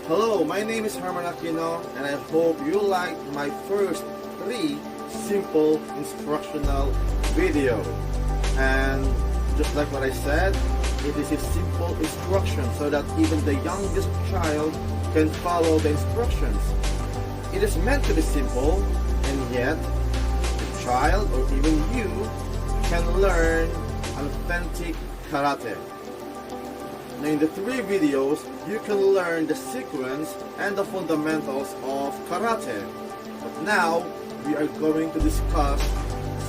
Hello, my name is Herman Aquino and I hope you liked my first 3 simple instructional video. And just like what I said, it is a simple instruction so that even the youngest child can follow the instructions. It is meant to be simple, and yet the child or even you can learn authentic karate. Now in the 3 videos, you can learn the sequence and the fundamentals of karate. But now, we are going to discuss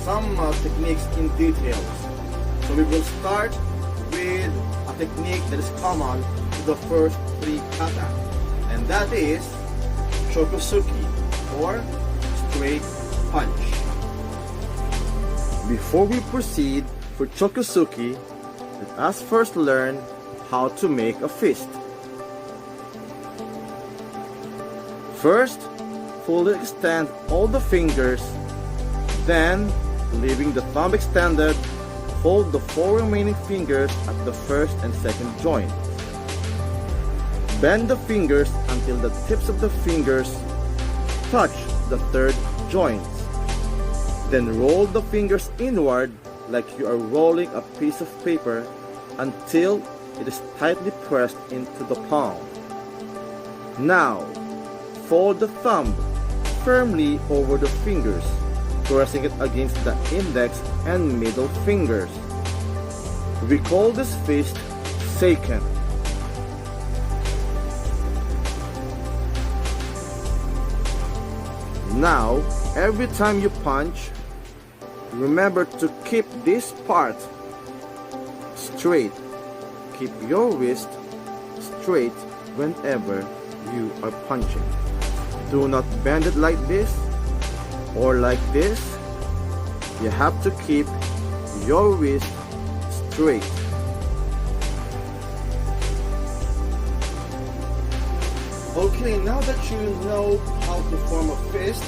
some techniques in details. So we will start with a technique that is common to the first 3 kata. And that is Choku Zuki, or straight punch. Before we proceed for Choku Zuki, let us first learn how to make a fist. First, fully extend all the fingers, then, leaving the thumb extended, fold the 4 remaining fingers at the first and second joint. Bend the fingers until the tips of the fingers touch the third joint. Then roll the fingers inward like you are rolling a piece of paper until it is tightly pressed into the palm. Now, fold the thumb firmly over the fingers, pressing it against the index and middle fingers. We call this fist seiken. Now, every time you punch, remember to keep this part straight. Keep your wrist straight whenever you are punching. Do not bend it like this or like this. You have to keep your wrist straight. Okay, now that you know how to form a fist,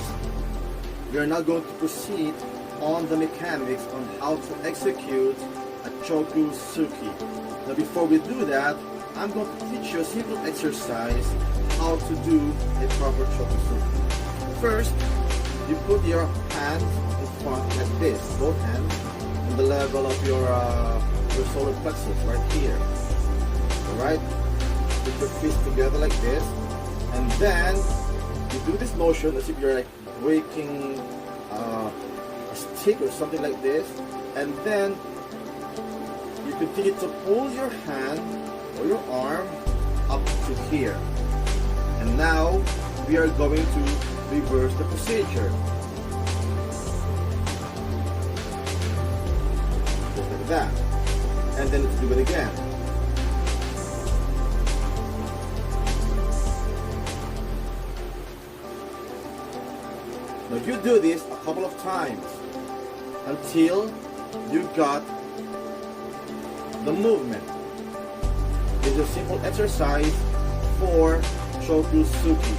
we are now going to proceed on the mechanics on how to execute a Choku Zuki. Now before we do that, I'm going to teach you a simple exercise how to do a proper Choku Zuki. First, you put your hands in front like this, both hands, on the level of your solar plexus, right here. Alright? Put your fists together like this, and then you do this motion as if you're like breaking a stick or something like this, and then you continue to pull your hand or your arm up to here. And now we are going to reverse the procedure. Just like that. And then let's do it again. Now you do this a couple of times until you got the movement. It's a simple exercise for Choku Zuki.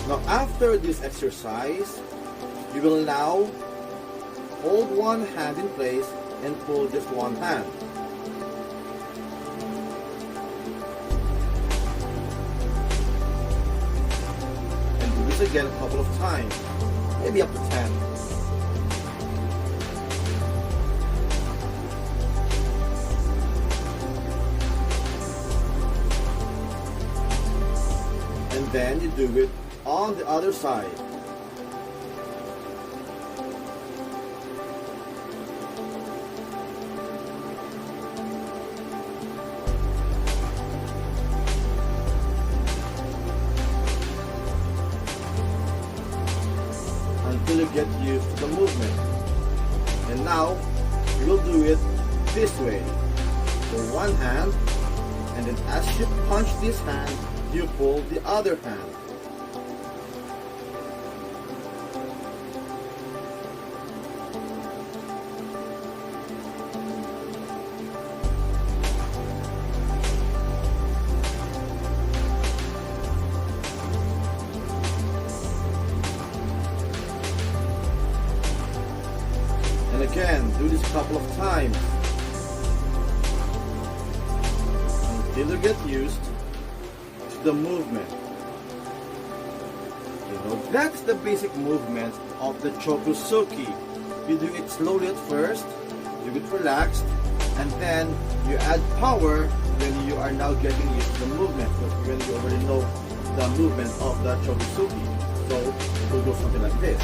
Now after this exercise, you will now hold one hand in place and pull just one hand. Again a couple of times, maybe up to 10. And then you do it on the other side. Until you get used to the movement. And now you will do it this way. So one hand, and then as you punch this hand, you pull the other hand. Do this a couple of times until you get used to the movement. You know, that's the basic movement of the Choku Zuki. You do it slowly at first, do it relaxed, and then you add power when you are now getting used to the movement, when you already know the movement of the Choku Zuki. So it will go something like this.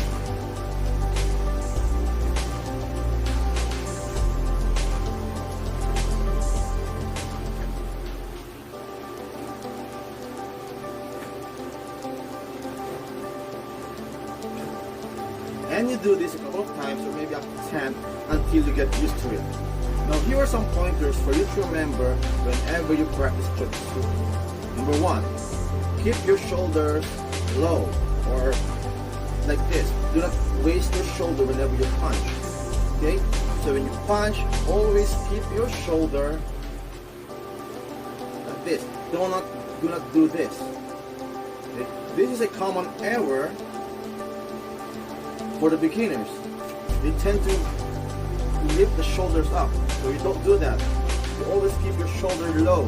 And you do this a couple of times, or maybe up to 10, until you get used to it. Now here are some pointers for you to remember whenever you practice Choku Zuki. Number 1, keep your shoulders low, or like this. Do not raise your shoulder whenever you punch. Okay? So when you punch, always keep your shoulder like this. Do not do this. Okay? This is a common error for the beginners. They tend to lift the shoulders up, so you don't do that. You always keep your shoulder low.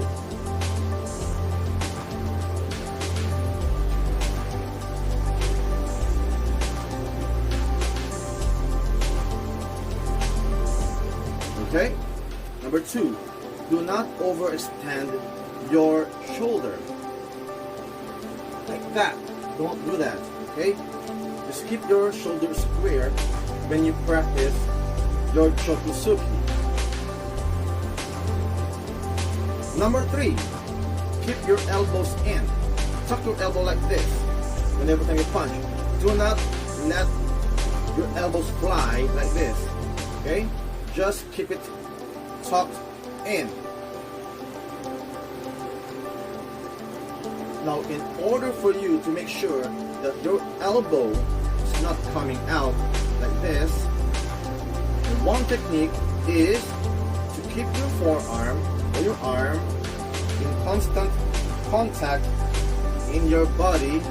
Okay? Number 2, do not overextend your shoulder. Like that. Don't do that. Okay? Just keep your shoulders square when you practice your Choku Zuki. Number 3, keep your elbows in. Tuck your elbow like this whenever time you punch. Do not let your elbows fly like this. Okay? Just keep it tucked in. Now, in order for you to make sure that your elbow is not coming out like this, one technique is to keep your forearm or your arm in constant contact in your body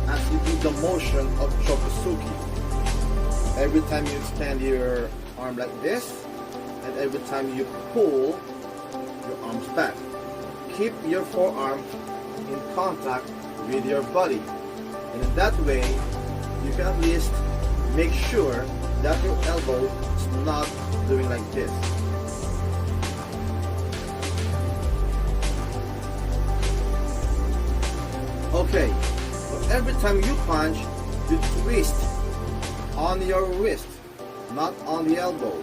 as you do the motion of Choku Zuki. Every time you extend your arm like this, and every time you pull your arms back, keep your forearm in contact with your body, and in that way you can at least make sure that your elbow is not doing like this. Okay, so every time you punch, you twist on your wrist, not on the elbow.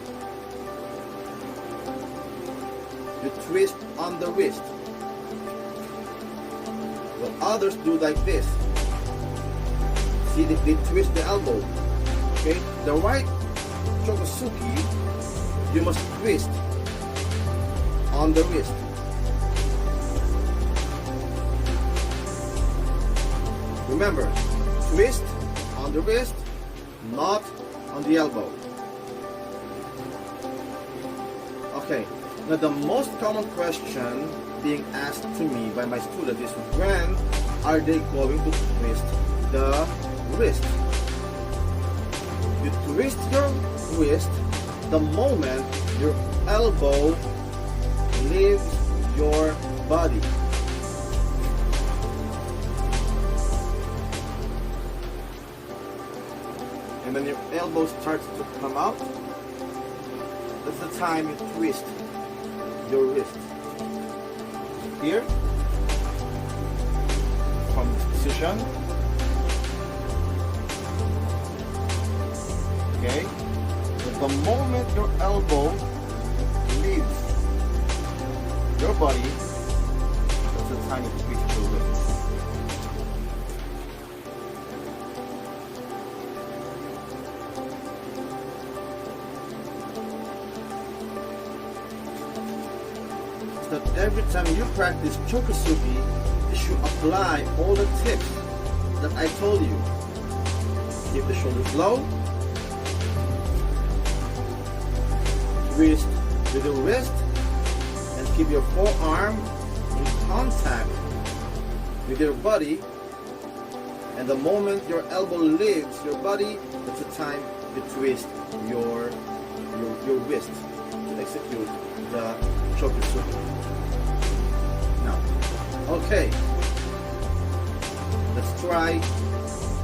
You twist on the wrist. Well, others do like this. See, they twist the elbow. Okay, the right Choku Zuki, you must twist on the wrist. Remember, twist on the wrist, not on the elbow. Okay, now the most common question being asked to me by my students is, when are they going to twist the wrist? You twist your wrist the moment your elbow leaves your body. And when your elbow starts to come out, that's the time you twist your wrist. Here, from this position. Okay, but the moment your elbow leaves your body, that's the time you twist your wrist. That every time you practice Choku Zuki, you should apply all the tips that I told you. Keep the shoulders low, twist with the wrist, and keep your forearm in contact with your body. And the moment your elbow leaves your body, that's the time you twist your your wrist to execute the Choku Zuki. Now, okay, let's try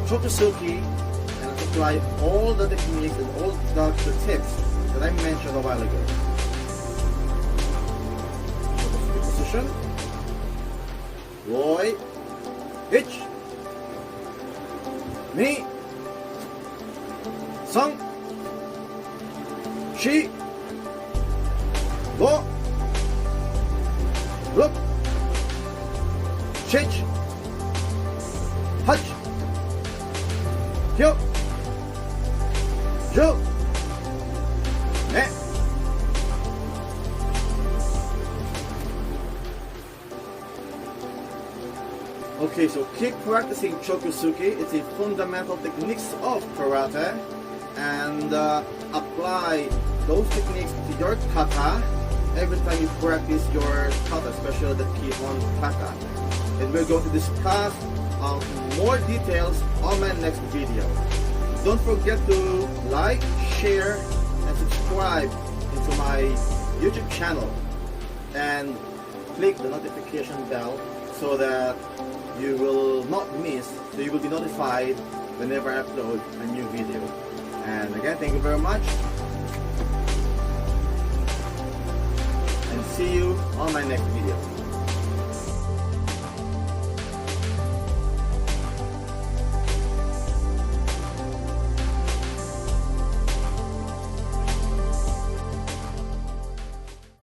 Choku Zuki and let's apply all the techniques and all the tips that I mentioned a while ago. Choku Zuki position. Roy, hitch, ni, sang, shi, go, look, chich, hach, kyo, jo, ne. Okay, so keep practicing Choku Zuki. It's a fundamental techniques of karate, and apply those techniques to your kata every time you practice your kata, especially the Kihon kata. And we're going to discuss more details on my next video. Don't forget to like, share, and subscribe into my YouTube channel, and click the notification bell so that you will not miss, so you will be notified whenever I upload a new video. And again, thank you very much, and see you on my next video.